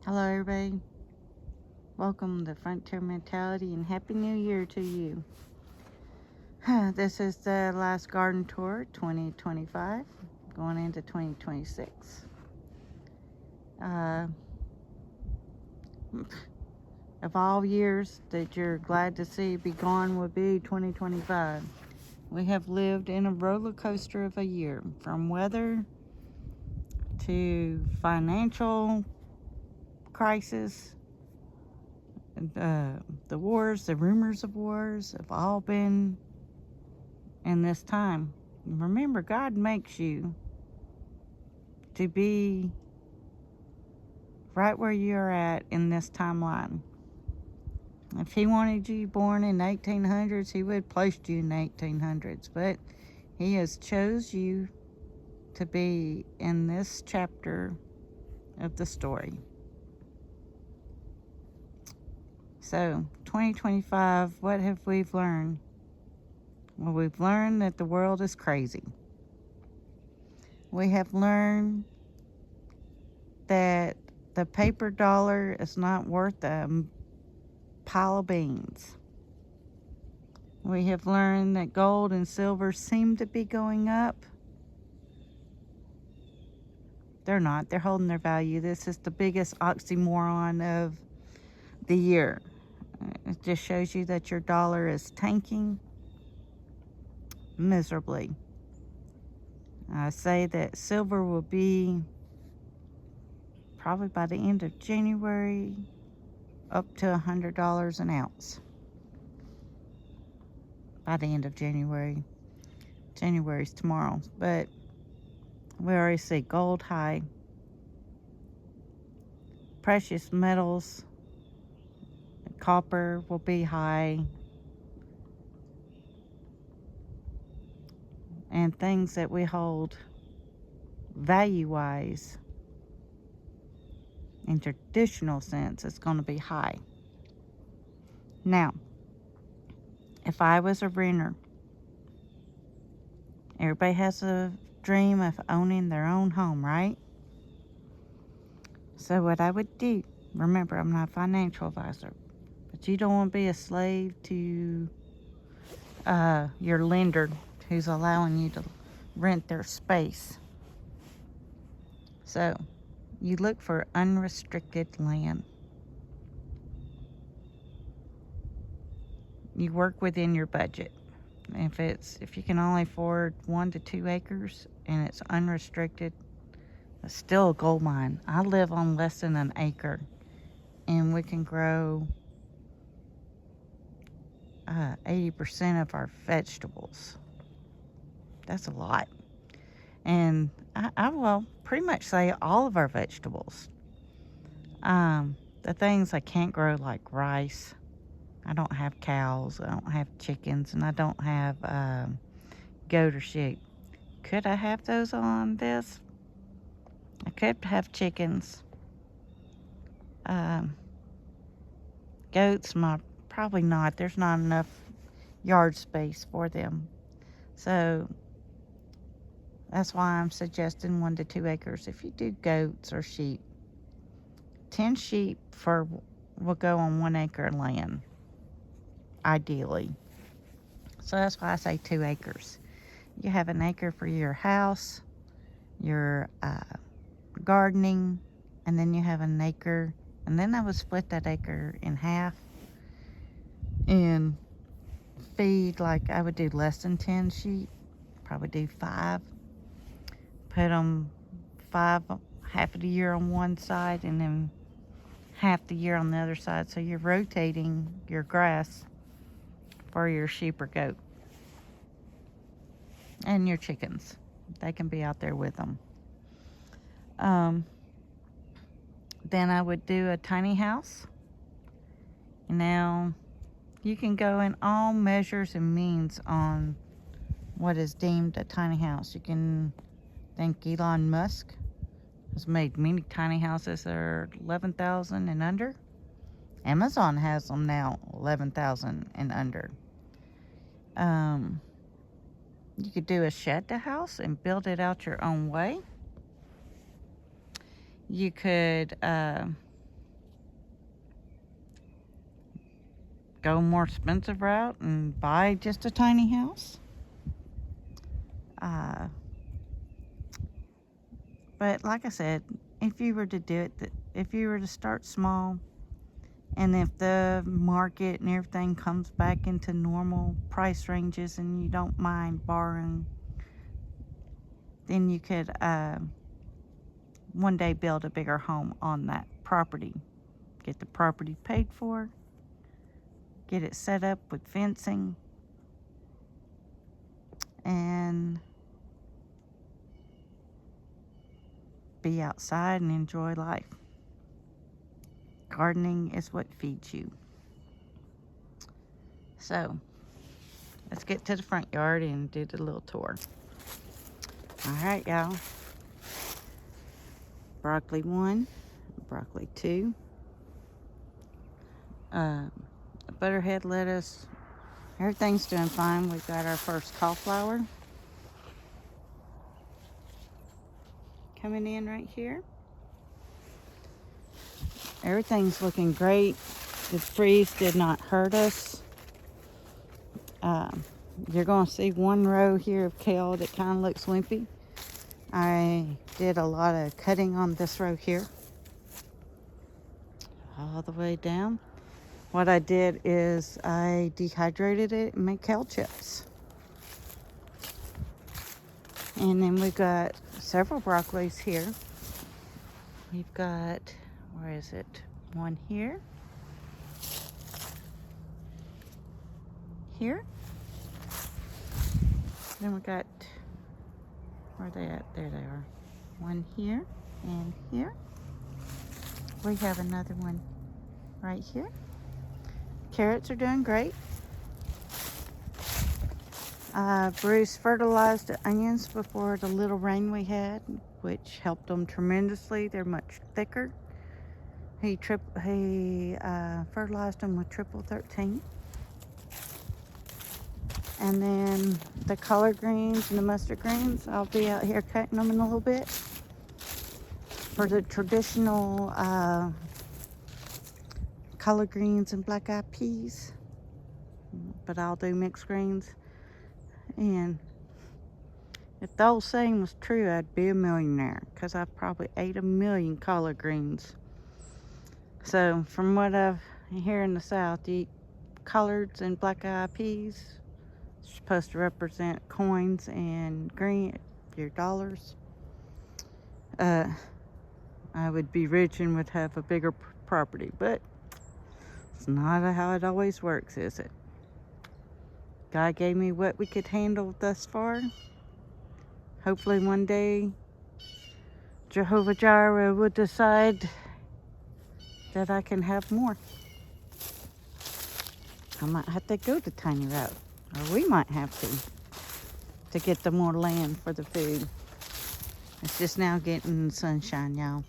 Hello, everybody. Welcome to Frontier Mentality and Happy New Year to you. This is the last garden tour 2025, going into 2026. Of all years that you're glad to see be gone would be 2025. We have lived in a roller coaster of a year, from weather to financial crisis. The wars, the rumors of wars have all been in this time. Remember, God makes you to be right where you're at in this timeline. If He wanted you born in 1800s, He would have placed you in 1800s. But He has chose you to be in this chapter of the story. So, 2025, what have we learned? Well, we've learned that the world is crazy. We have learned that the paper dollar is not worth a pile of beans. We have learned that gold and silver seem to be going up. They're not. They're holding their value. This is the biggest oxymoron of the year. It just shows you that your dollar is tanking miserably. I say that silver will be probably by the end of January up to $100 an ounce. By the end of January. January's tomorrow. But we already see gold high. Precious metals, copper will be high. And things that we hold value-wise in traditional sense is going to be high. Now, if I was a renter, everybody has a dream of owning their own home, right? So what I would do, remember, I'm not a financial advisor, but you don't want to be a slave to your lender who's allowing you to rent their space. So you look for unrestricted land. You work within your budget. If you can only afford 1 to 2 acres and it's unrestricted, it's still a gold mine. I live on less than an acre, and we can grow 80% of our vegetables. That's a lot. And I will pretty much say all of our vegetables. The things I can't grow, like rice. I don't have cows, I don't have chickens, and I don't have goat or sheep. Could I have those on this? I could have chickens. Goats, probably not. There's not enough yard space for them. So that's why I'm suggesting 1 to 2 acres. If you do goats or sheep, 10 sheep will go on 1 acre of land, ideally. So that's why I say 2 acres. You have an acre for your house, your gardening, and then you have an acre. And then I would split that acre in half and feed, like I would do less than 10 sheep, probably do 5. Put them 5 half of the year on one side and then half the year on the other side. So you're rotating your grass for your sheep or goat. And your chickens. They can be out there with them. Then I would do a tiny house. Now, you can go in all measures and means on what is deemed a tiny house. You can thank Elon Musk has made many tiny houses that are 11,000 and under. Amazon has them now 11,000 and under. You could do a shed to house and build it out your own way. You could, go a more expensive route and buy just a tiny house. But like I said, if you were to do it, if you were to start small, and if the market and everything comes back into normal price ranges and you don't mind borrowing, then you could one day build a bigger home on that property. Get the property paid for, get it set up with fencing, and be outside and enjoy life. Gardening is what feeds you. So, let's get to the front yard and do the little tour. Alright, y'all. Broccoli 1, broccoli 2, butterhead lettuce. Everything's doing fine. We've got our first cauliflower coming in right here. Everything's looking great. The freeze did not hurt us. You're going to see one row here of kale that kind of looks wimpy. I did a lot of cutting on this row here, all the way down. What I did is I dehydrated it and made kale chips. And then we've got several broccolis here. We've got, where is it? One here. Here. Then we got, where are they at? There they are. One here and here. We have another one right here. Carrots are doing great. Bruce fertilized the onions before the little rain we had, which helped them tremendously. They're much thicker. He fertilized them with triple 13. And then the collard greens and the mustard greens, I'll be out here cutting them in a little bit. For the traditional collard greens and black eyed peas, but I'll do mixed greens. And if the old saying was true, I'd be a millionaire, because I've probably ate 1 million collard greens. So from what I've here in the South, you eat collards and black eyed peas. It's supposed to represent coins and green, your dollars. I would be rich and would have a bigger property, but it's not how it always works, is it? God gave me what we could handle thus far. Hopefully one day Jehovah Jireh would decide that I can have more. I might have to go the tiny route, or we might have to get the more land for the food. It's just now getting sunshine, y'all.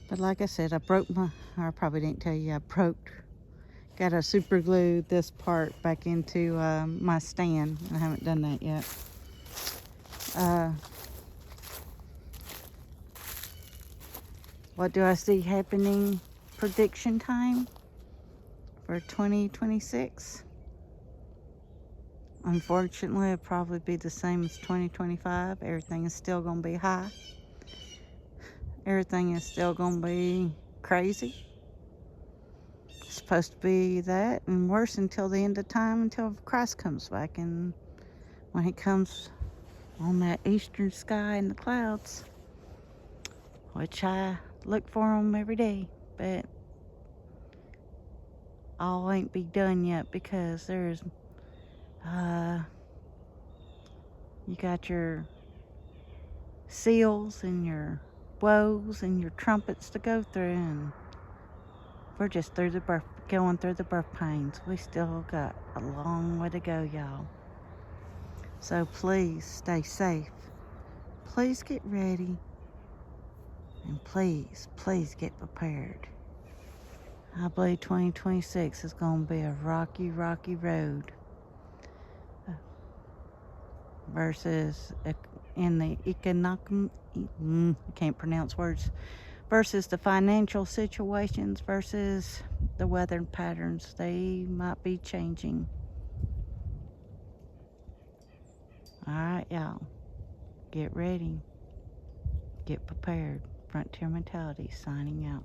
But like I said, I probably didn't tell you, got to super glue this part back into my stand. I haven't done that yet. What do I see happening? Prediction time for 2026. Unfortunately, it'll probably be the same as 2025. Everything is still going to be high. Everything is still going to be crazy. It's supposed to be that and worse until the end of time, until Christ comes back. And when he comes on that eastern sky in the clouds, which I look for him every day, but all ain't be done yet, because there's you got your seals and your woes and your trumpets to go through, and we're just going through the birth pains. We still got a long way to go, y'all. So please stay safe. Please get ready. And please get prepared. I believe 2026 is going to be a rocky, rocky road. Versus in the I can't pronounce words. versus the financial situations versus the weather patterns. They might be changing. All right, y'all. Get ready. Get prepared. Frontier Mentality signing out.